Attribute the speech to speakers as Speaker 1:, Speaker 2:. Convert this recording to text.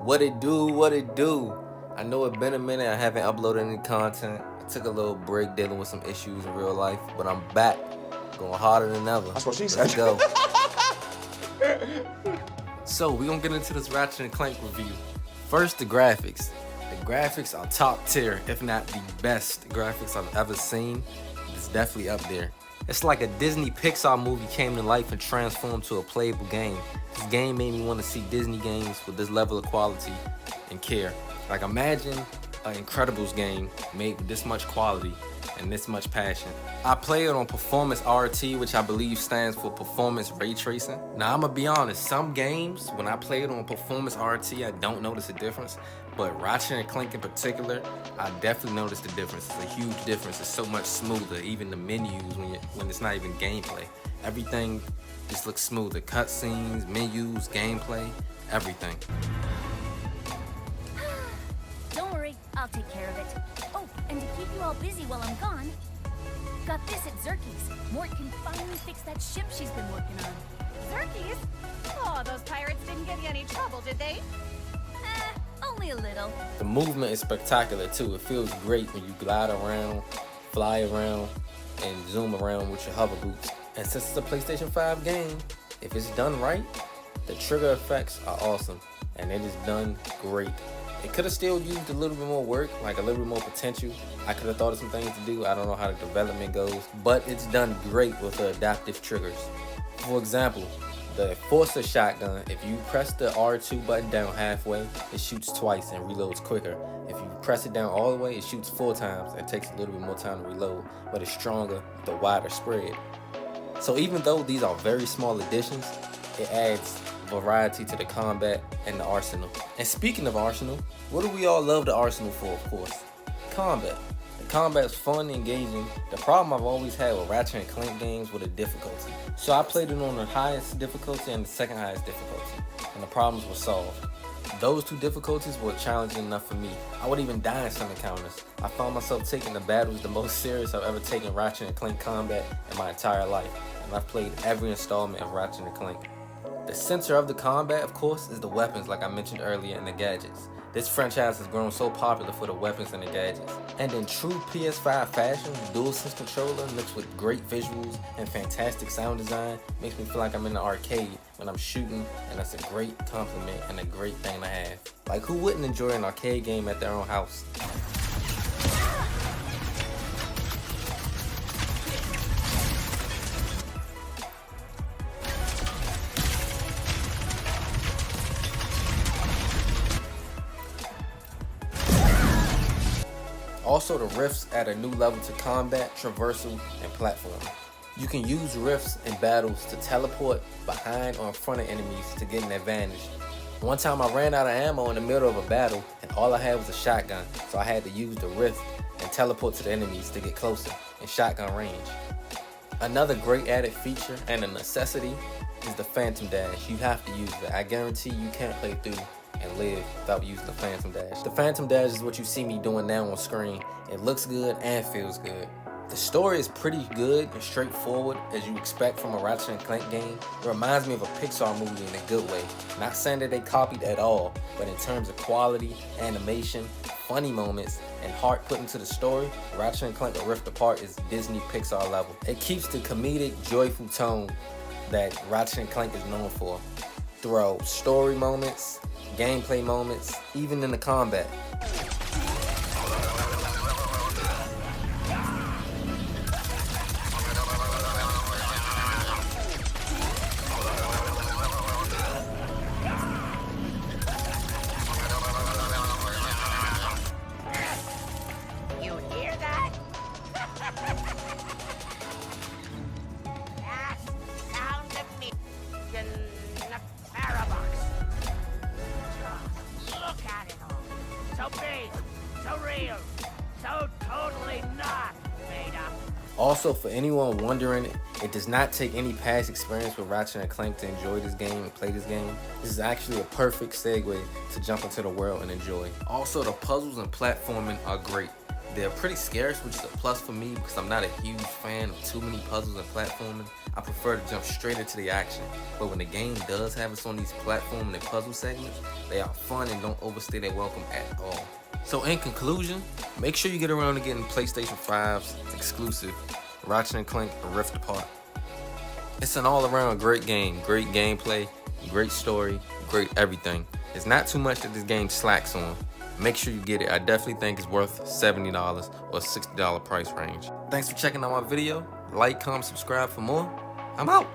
Speaker 1: What it do, what it do. I know it's been a minute, I haven't uploaded any content. I took a little break dealing with some issues in real life, but I'm back, going harder than ever.
Speaker 2: That's what she said.
Speaker 1: Let's go. So, we're gonna get into this Ratchet and Clank review. First, the graphics. The graphics are top tier, if not the best graphics I've ever seen. It's definitely up there. It's like a Disney Pixar movie came to life and transformed to a playable game. This game made me want to see Disney games with this level of quality and care. Like, imagine an Incredibles game made with this much quality and this much passion. I play it on Performance RT, which I believe stands for Performance Ray Tracing. Now, I'm gonna be honest, some games, when I play it on Performance RT, I don't notice a difference. But Ratchet and Clank in particular, I definitely noticed the difference. It's a huge difference. It's so much smoother. Even the menus when it's not even gameplay. Everything just looks smoother. Cutscenes, menus, gameplay, everything.
Speaker 3: Don't worry, I'll take care of it. Oh, and to keep you all busy while I'm gone, got this at Zerky's. Mort can finally fix that ship she's been working on.
Speaker 4: Zerky's? Oh, those pirates didn't give you any trouble, did they?
Speaker 3: Only a little.
Speaker 1: The movement is spectacular too. It feels great when you glide around, fly around, and zoom around with your hover boots. And since it's a PlayStation 5 game, if it's done right, the trigger effects are awesome. And it is done great. It could have still used a little bit more work, like a little bit more potential. I could have thought of some things to do. I don't know how the development goes, but it's done great with the adaptive triggers. For example, the Forcer shotgun, if you press the R2 button down halfway, it shoots twice and reloads quicker. If you press it down all the way, it shoots 4 times and takes a little bit more time to reload, but it's stronger with a wider spread. So even though these are very small additions, it adds variety to the combat and the arsenal. And speaking of arsenal, what do we all love the arsenal for, of course? Combat. The combat's fun, engaging. The problem I've always had with Ratchet and Clank games was the difficulty. So I played it on the highest difficulty and the second highest difficulty, and the problems were solved. Those 2 difficulties were challenging enough for me. I would even die in some encounters. I found myself taking the battles the most serious I've ever taken Ratchet and Clank combat in my entire life, and I've played every installment of Ratchet and Clank. The center of the combat, of course, is the weapons like I mentioned earlier, and the gadgets. This franchise has grown so popular for the weapons and the gadgets. And in true PS5 fashion, the DualSense controller mixed with great visuals and fantastic sound design makes me feel like I'm in the arcade when I'm shooting, and that's a great compliment and a great thing to have. Like, who wouldn't enjoy an arcade game at their own house? Also, the rifts add a new level to combat, traversal, and platforming. You can use rifts in battles to teleport behind or in front of enemies to get an advantage. One time I ran out of ammo in the middle of a battle and all I had was a shotgun, so I had to use the rift and teleport to the enemies to get closer in shotgun range. Another great added feature and a necessity is the Phantom Dash. You have to use that. I guarantee you can't play through and live without using the Phantom Dash. The Phantom Dash is what you see me doing now on screen. It looks good and feels good. The story is pretty good and straightforward, as you expect from a Ratchet and Clank game. It reminds me of a Pixar movie in a good way. Not saying that they copied at all, but in terms of quality, animation, funny moments, and heart put into the story, Ratchet and Clank Rift Apart is Disney Pixar level. It keeps the comedic, joyful tone that Ratchet and Clank is known for throughout story moments, gameplay moments, even in the combat.
Speaker 4: You hear that? That sound of me in the parabox. Look at it all. So big, so real, so totally not made up.
Speaker 1: Also, for anyone wondering, it does not take any past experience with Ratchet and Clank to enjoy this game and play this game. This is actually a perfect segue to jump into the world and enjoy. Also, the puzzles and platforming are great. They're pretty scarce, which is a plus for me because I'm not a huge fan of too many puzzles and platforming. I prefer to jump straight into the action. But when the game does have us on these platforming and puzzle segments, they are fun and don't overstay their welcome at all. So in conclusion, make sure you get around to getting PlayStation 5's exclusive Ratchet and Clank Rift Apart. It's an all-around great game, great gameplay, great story, great everything. There's not too much that this game slacks on. Make sure you get it. I definitely think it's worth $70 or $60 price range. Thanks for checking out my video. Like, comment, subscribe for more. I'm out.